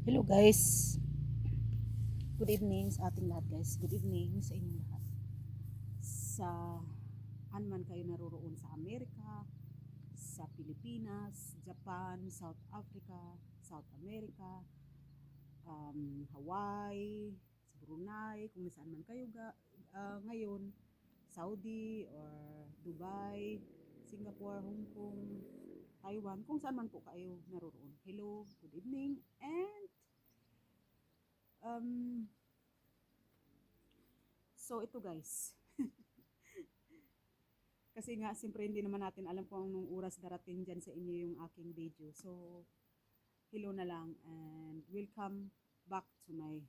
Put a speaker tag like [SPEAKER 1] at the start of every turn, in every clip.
[SPEAKER 1] Hello guys, good evening sa ating lahat guys. Good evening sa inyong lahat. Sa man kayo naroroon sa Amerika, sa Pilipinas, Japan, South Africa, South America, Hawaii, sa Brunei, kung saan man kayo ngayon, Saudi or Dubai, Singapore, Hong Kong, Taiwan, kung saan man po kayo naroroon. Hello, good evening, and um, so ito guys, kasi nga siyempre hindi naman natin alam kung anong oras darating dyan sa inyo yung aking video. So, hello na lang and welcome back to my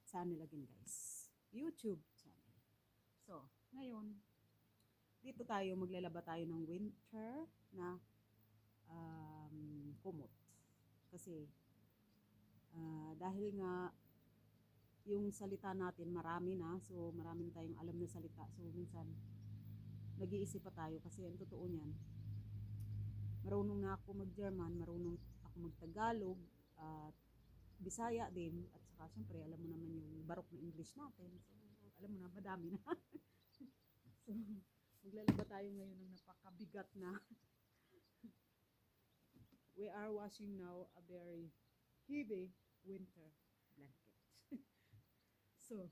[SPEAKER 1] channel again guys. YouTube channel. So, ngayon, dito tayo maglalaba tayo ng winter na kumot. Kasi, dahil nga yung salita natin marami na, so marami na tayong alam na salita. So, minsan, nag-iisip pa tayo kasi ang totoo niyan, marunong na ako mag-German, marunong ako mag-Tagalog, at Bisaya din, at saka syempre alam mo naman yung barok na English natin. So, alam mo na, madami na. So, maglalaba tayo ngayon ng napakabigat na. We are washing now a very heavy winter blanket. So,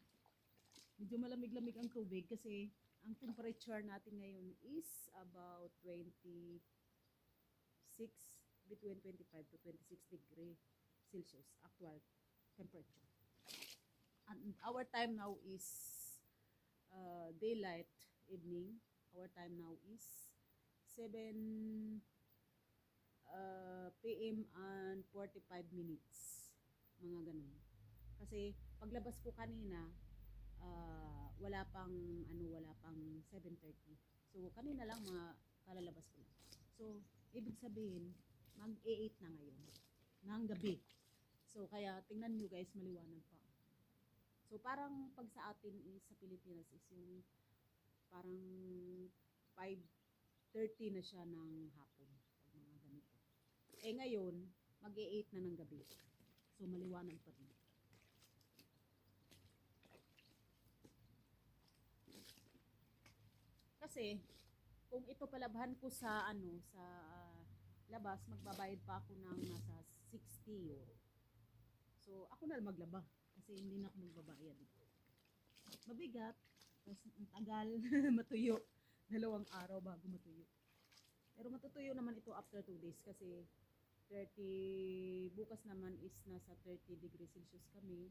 [SPEAKER 1] medyo malamig-lamig ang tubig kasi ang temperature natin ngayon is about 26, between 25 to 26 degree Celsius actual temperature. And our time now is daylight evening. Our time now is 7 PM and 45 minutes. Mga ganun. Kasi paglabas ko kanina, wala pang 7:30. So kanina lang mga kalalabas ko lang. So ibig sabihin mag-8 na ngayon ng gabi. So kaya tingnan nyo guys, maliwanag pa. So parang pag sa atin is sa Pilipinas is yung parang 5:30 na siya ng hapon pag mga ganito. Eh ngayon mag-8 na ng gabi. So maliwanag pa rin. Kasi kung ito palabhan ko sa labas, magbabayad pa ako ng nasa 60 euro. So ako na maglaba kasi hindi na ako magbabayad. Mabigat, kasi ang tagal matuyo. 2 araw bago matuyo. Pero matutuyo naman ito after 2 days kasi 30, bukas naman is nasa 30 degrees Celsius kami.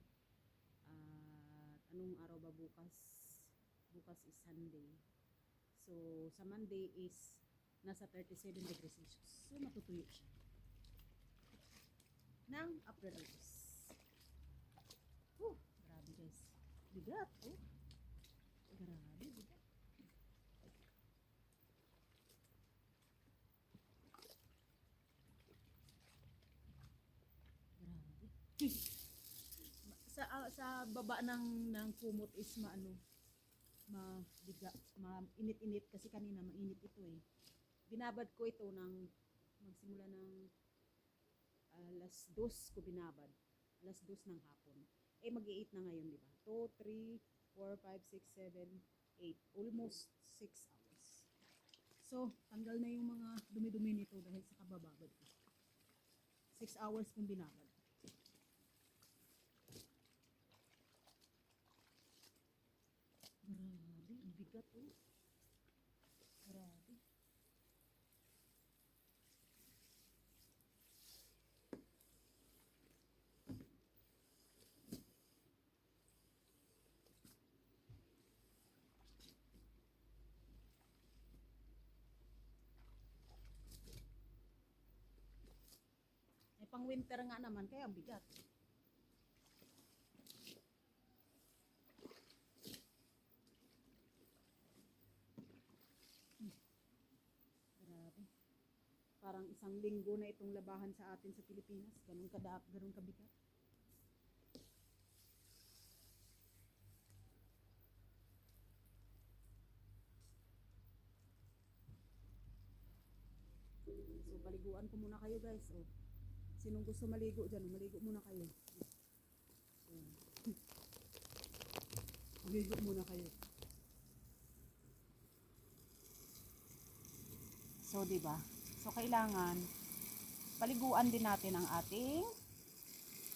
[SPEAKER 1] At anong araw ba bukas? Bukas is Sunday. So, sa Monday is nasa 37 degrees Celsius. So, matutuyo siya. Nang after days. Grabe guys. Bigat. Grabe, bigat. Grabe. Sa baba ng kumot is mainit-init kasi kanina mainit ito eh. Binabad ko ito magsimula ng alas 2 ko binabad. Alas 2 ng hapon. Eh mag-8 na ngayon, di ba? 2, 3, 4, 5, 6, 7, 8. Almost 6 hours. So, tanggal na yung mga dumi-dumi nito dahil sa kabababad ko. 6 hours kong binabad. Grabe, ang bigat oh. Grabe. Eh pang winter nga naman, kaya ang bigat. Grabe. Parang isang linggo na itong labahan sa atin sa Pilipinas. Ganun kabigat. So, paliguan ko muna kayo guys. Oh. Sinong gusto maligo dyan, maligo muna kayo. Ayan. Maligo muna kayo. So, di ba? So, kailangan paliguan din natin ang ating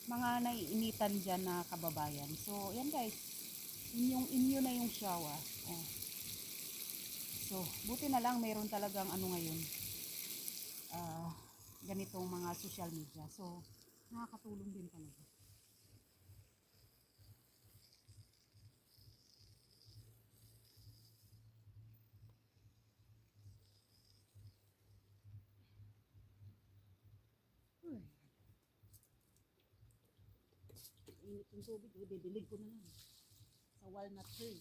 [SPEAKER 1] mga naiinitan dyan na kababayan. So, yan guys. Inyo na yung shower. Oh. So, buti na lang mayroon talagang ano ngayon. Ganitong mga social media. So, nakakatulong din talaga. Uy. Init yung tubig. Didilig ko na lang. Sa walnut tree.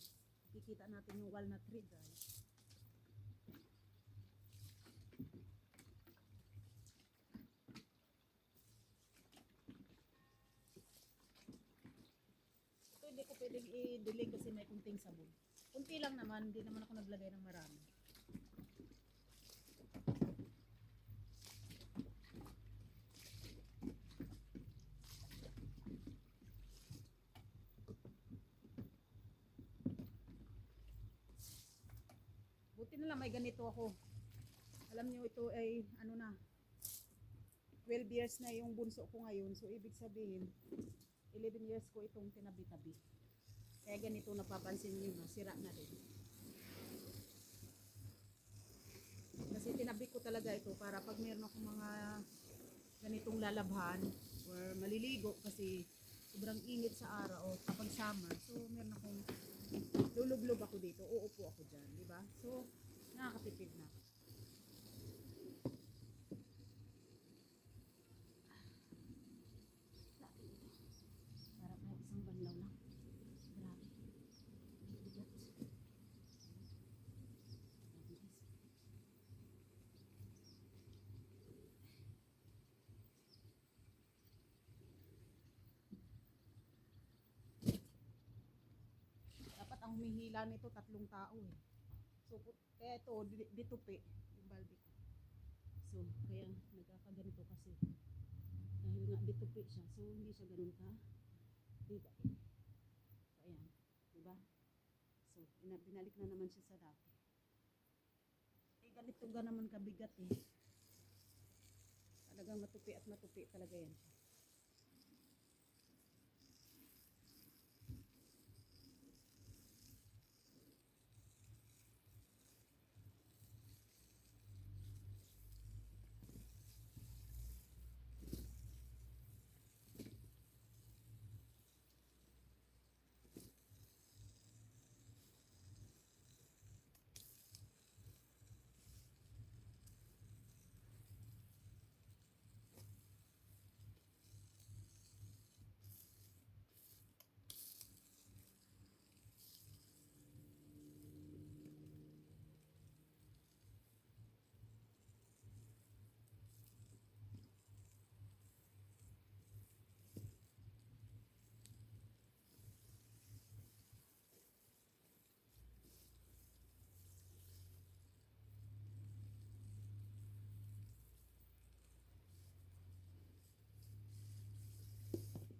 [SPEAKER 1] Kikita natin yung walnut tree guys. Ito hindi ko pwedeng i-dilig kasi may kunting sabon. Kunti lang naman. Hindi naman ako naglagay ng marami. Buti na lang may ganito ako. Alam niyo ito ay ano na 12 years na yung bunso ko ngayon. So ibig sabihin 11 years ko itong tinabi-tabi. Kaya ganito napapansin niyo na sira na rin. Kasi tinabi ko talaga ito para pag meron akong mga ganitong lalabhan or maliligo kasi sobrang init sa araw o kapag summer. So meron akong lulublob ako dito, uupo ako dyan, di ba? So, nakakatipid na. Sarap na isang banlaw lang. Grabe. Bigat. Dapat ang humihila nito 3 tao eh. So, kaya ito, ditupi yung balde ko. So, kaya nagkakaganito kasi. Dahil nga ditupi siya. So, hindi siya ganun ka. Diba? So, ayan. Diba? So, binalik na naman siya sa dati. Eh, ganito ga naman kabigat eh. Talagang matupi at matupi talaga yan.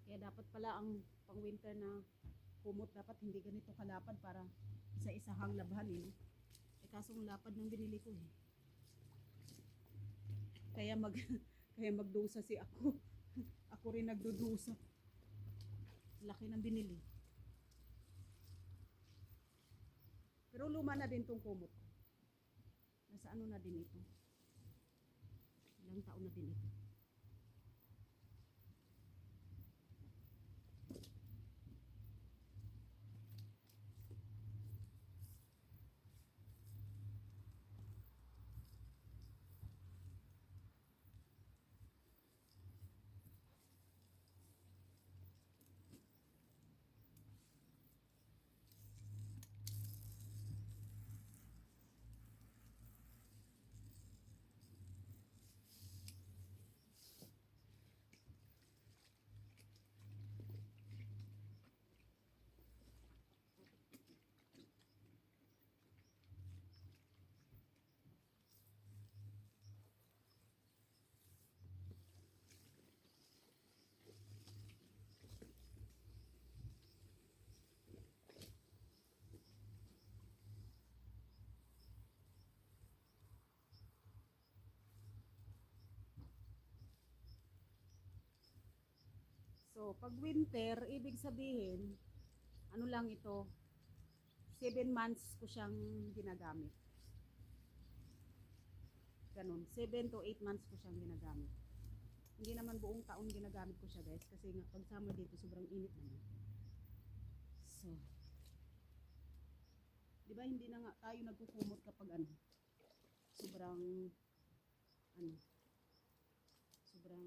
[SPEAKER 1] Kaya dapat pala ang pang winter na kumot dapat hindi ganito kalapad para isa-isahang labhan eh. Eh kaso ang lapad ng binili ko eh. Kaya kaya magdusa si ako. Ako rin nagdudusa. Laki ng binili. Pero luma na din tong kumot. Nasa ano na din ito. Ilang taon na din ito. So, pag winter, ibig sabihin, ano lang ito, 7 months ko siyang ginagamit. Ganun, 7 to 8 months ko siyang ginagamit. Hindi naman buong taon ginagamit ko siya guys, kasi nga pag summer dito, sobrang init naman. So, di ba hindi na nga tayo nagkukumot kapag ano, sobrang, ano, sobrang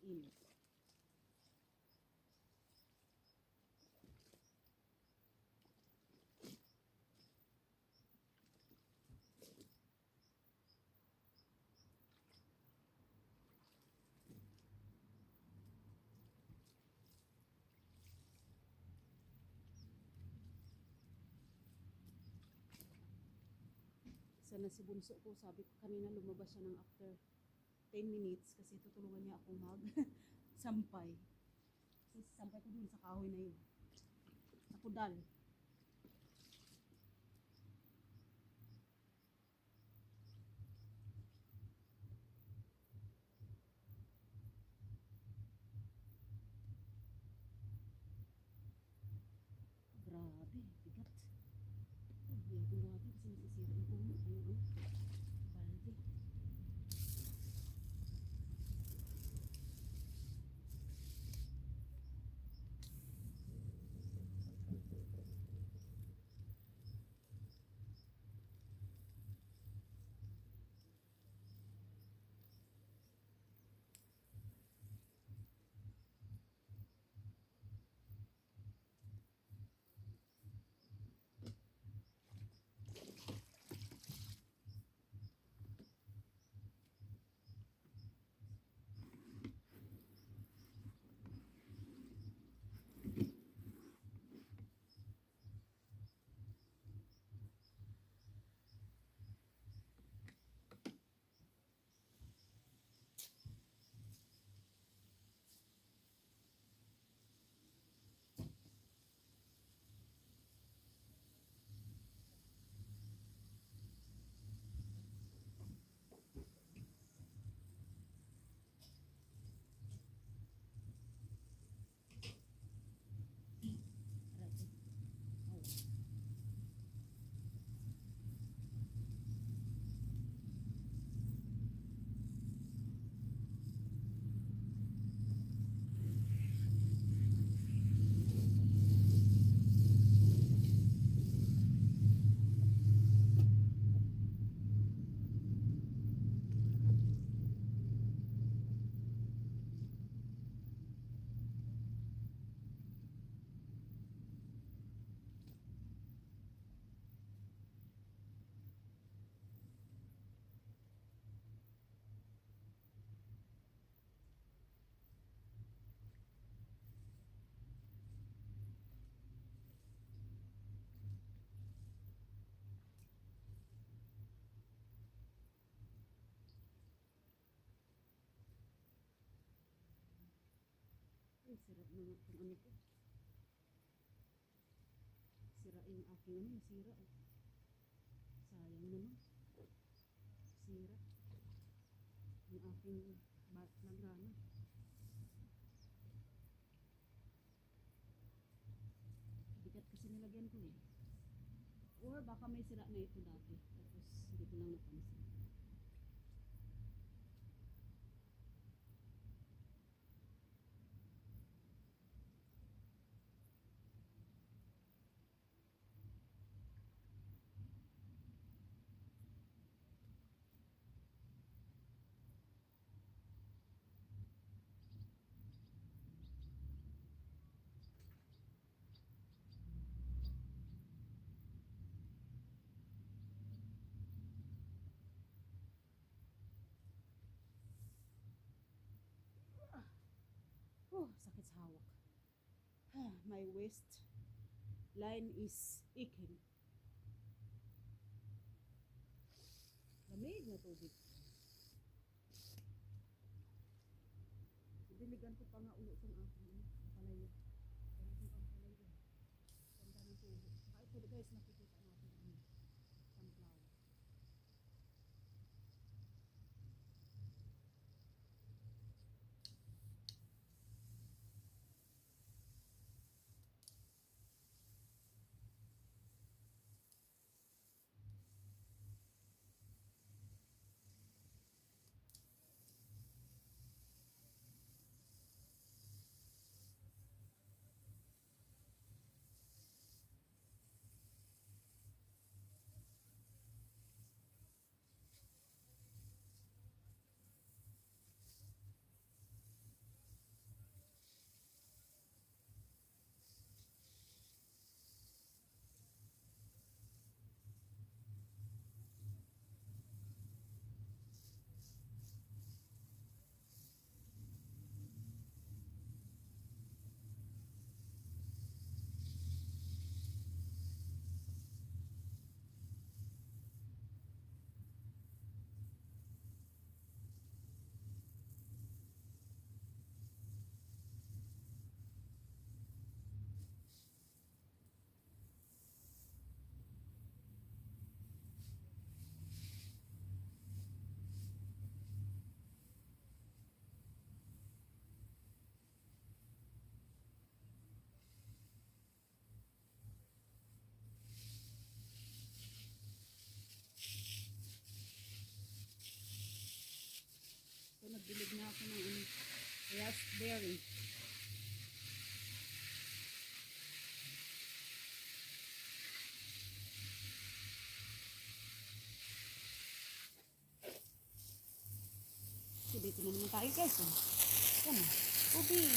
[SPEAKER 1] init. Sana si bunso ko, sabi ko kanina lumabas siya ng after 10 minutes kasi tutulungan niya akong sampay. Kasi sampay ko dun sa kahoy na yun. Sa kudal. Grabe, bigat. Oh, bigat ng grabe kasi nasisira yung puno. Ayun, balde. Grabe. Oh. Ay, sira na nga itong ano ko. Sira yung aking ano, sira oh. Sayang naman. Sira. Yung aking bat na grana. Bigat kasi nilagyan ko eh. Or baka may sira na ito dati. Tapos hindi ko lang napansin. Oh, sakit sa hawak. My waist line is aching. Lamig na tubig. Diligan ko pa nga ulo itong aking palaya. Ganito ang palaya. Ganda ng tubo. Saka ito guys, nakikita natin ang sunflower. Berry. So, dito na naman tayo guys. Oh. Yan o. Tubig.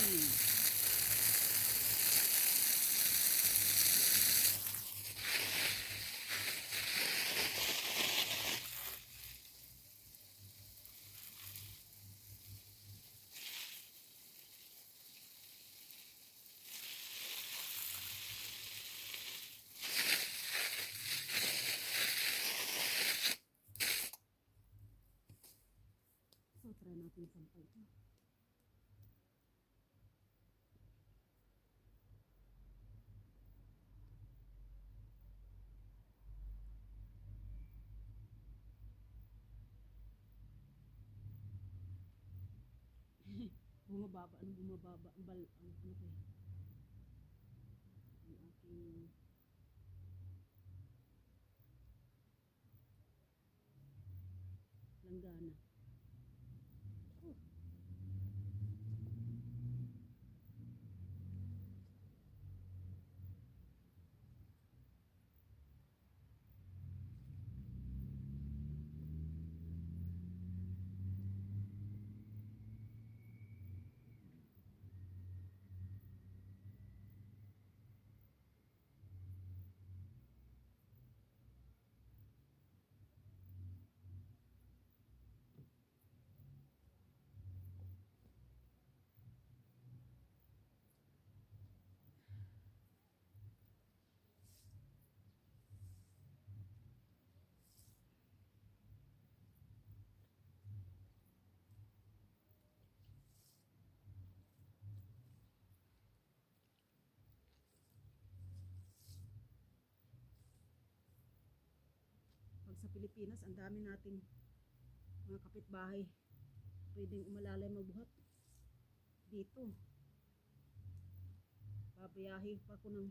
[SPEAKER 1] So, try natin sampay ito. Bumababa. Ano bumababa? Ang bal, ano ko eh. Ang aking langgana. Oh. Pag sa Pilipinas, ang dami nating mga kapitbahay. Pwedeng umalalay magbuhat. Dito. Babayahe pa ako ng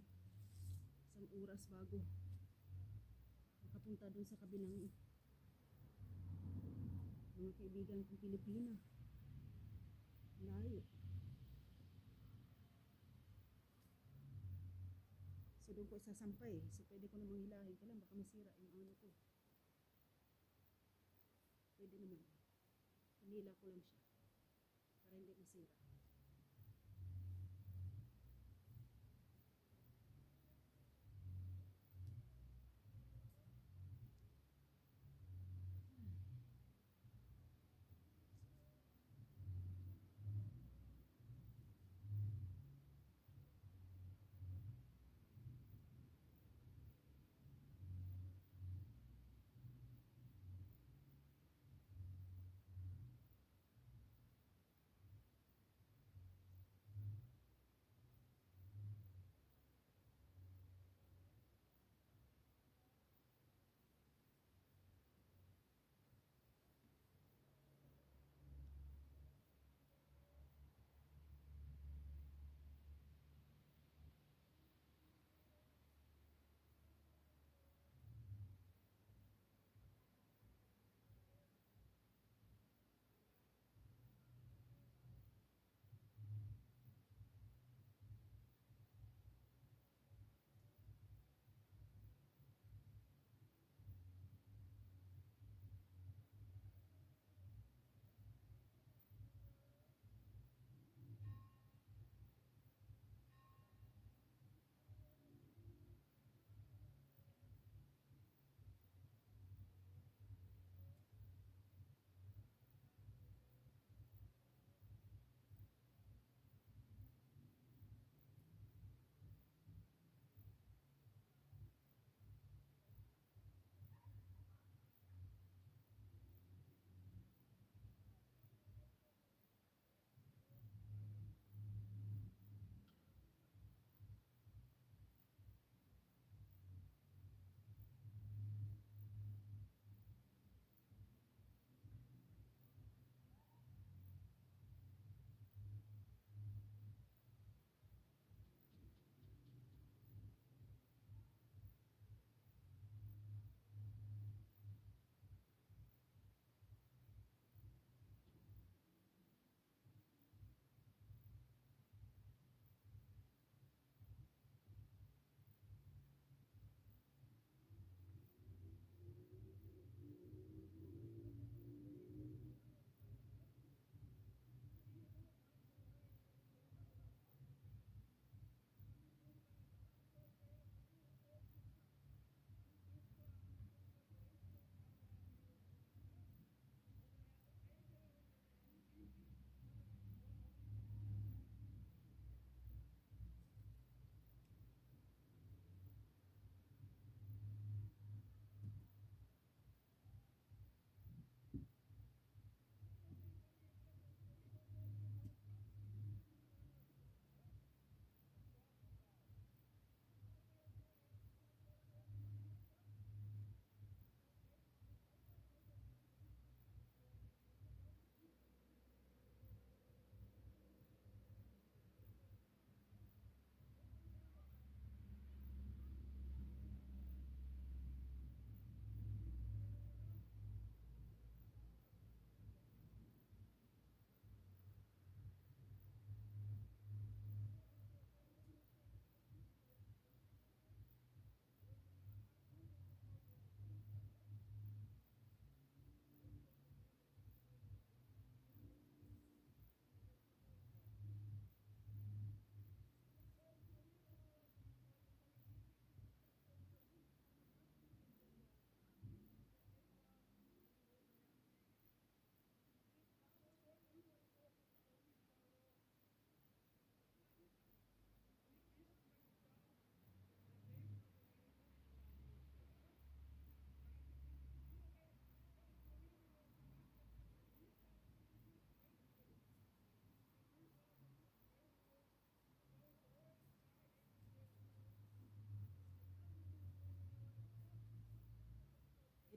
[SPEAKER 1] isang oras bago makapunta dun sa kabilang mga kaibigan kong Pilipina. Layo. So doon ko isasampay. So pwede ko namang hilahin. Kailan baka masira yung ano ko. Pwede naman. Hinila ko lang siya. Para hindi masira.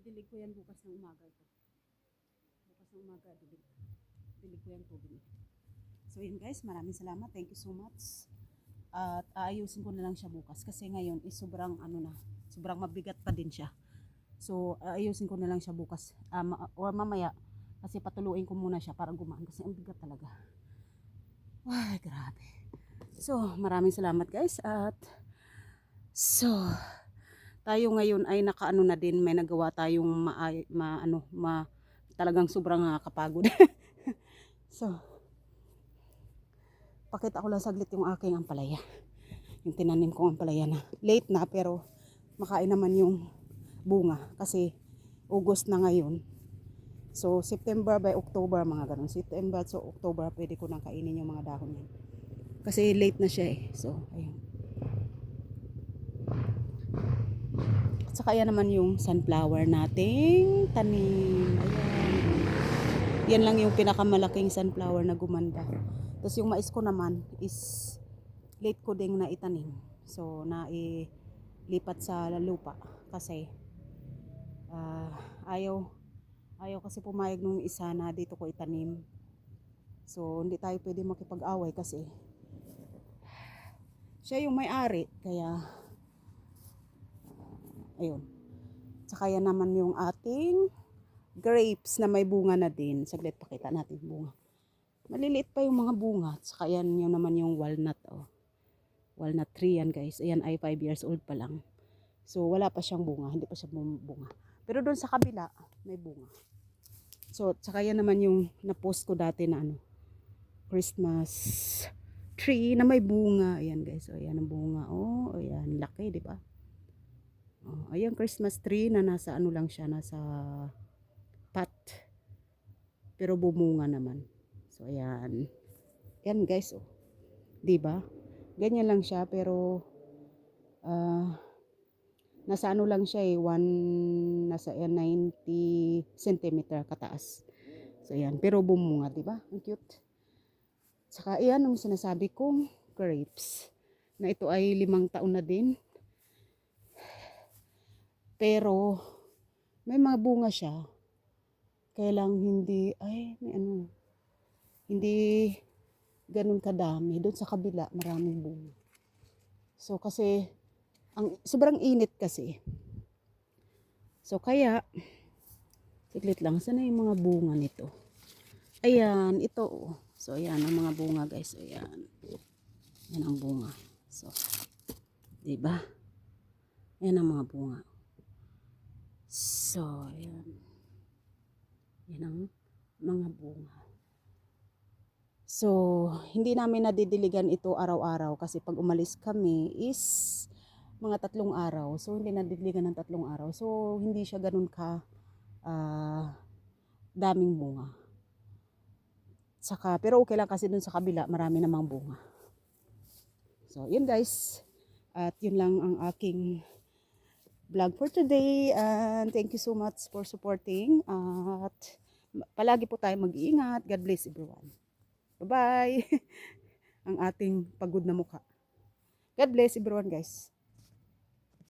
[SPEAKER 1] didilig ko yan bukas ng umaga ito. Bukas ng umaga, dilig ko yan tubig. So yun guys, maraming salamat. Thank you so much. At aayusin ko na lang siya bukas kasi ngayon is sobrang sobrang mabigat pa din siya. So aayusin ko na lang siya bukas or mamaya kasi patuluin ko muna siya para gumaan kasi ang bigat talaga. Ay, grabe. So, maraming salamat guys at so tayo ngayon ay nakaano na din, may nagawa tayong talagang sobrang nakakapagod. So, pakita ko lang saglit yung aking ampalaya. Yung tinanim kong ampalaya na late na pero makain naman yung bunga kasi August na ngayon. So September by October mga ganun. September so October pwede ko nang kainin yung mga dahon yan. Kasi late na siya eh. So ayun. Saka yan naman yung sunflower nating tanim. Ayan. Yan lang yung pinakamalaking sunflower na gumanda. Tapos yung mais ko naman is late ko ding naitanim. So nailipat sa lupa kasi ayaw kasi pumayag nung isa na dito ko itanim. So hindi tayo pwede makipag-away kasi siya yung may-ari kaya ayun. Saka yan naman yung ating grapes na may bunga na din. Saglit pakita natin bunga. Maliliit pa yung mga bunga. Saka yan yun naman yung walnut. Oh. Walnut tree yan guys. Ayan ay 5 years old pa lang. So wala pa siyang bunga. Hindi pa siya bunga. Pero doon sa kabila may bunga. So saka yan naman yung na-post ko dati na Christmas tree na may bunga. Ayan guys. O ayan ang bunga. Oh, ayan. Laki di ba? Oh, ayan Christmas tree na nasa lang siya. Nasa pot. Pero bumunga naman. So ayan. Yan guys oh. 'Di ba? Ganyan lang siya pero nasa lang siya eh nasa 90 cm kataas. So ayan, pero bumunga, 'di ba? Ang cute. Saka ayan ang sinasabi kong grapes na ito ay 5 taon na din. Pero may mga bunga siya. Kaya lang hindi hindi ganun kadami. Doon sa kabila, maraming bunga. So, kasi, sobrang init kasi. So, kaya, siglit lang. Sana yung mga bunga nito? Ayan, ito. So, ayan ang mga bunga, guys. Ayan. Ayan ang bunga. So, diba? Ayan ang mga bunga. So, ayan. Ayan ang mga bunga. So, hindi namin nadidiligan ito araw-araw kasi pag umalis kami is mga 3 araw. So, hindi nadidiligan ng 3 araw. So, hindi siya ganun ka daming bunga. Saka, pero okay lang kasi dun sa kabila, marami namang bunga. So, yun guys. At yun lang ang aking vlog for today. And thank you so much for supporting. At palagi po tayo mag-iingat. God bless everyone. Bye-bye. Ang ating pagod na mukha. God bless everyone guys.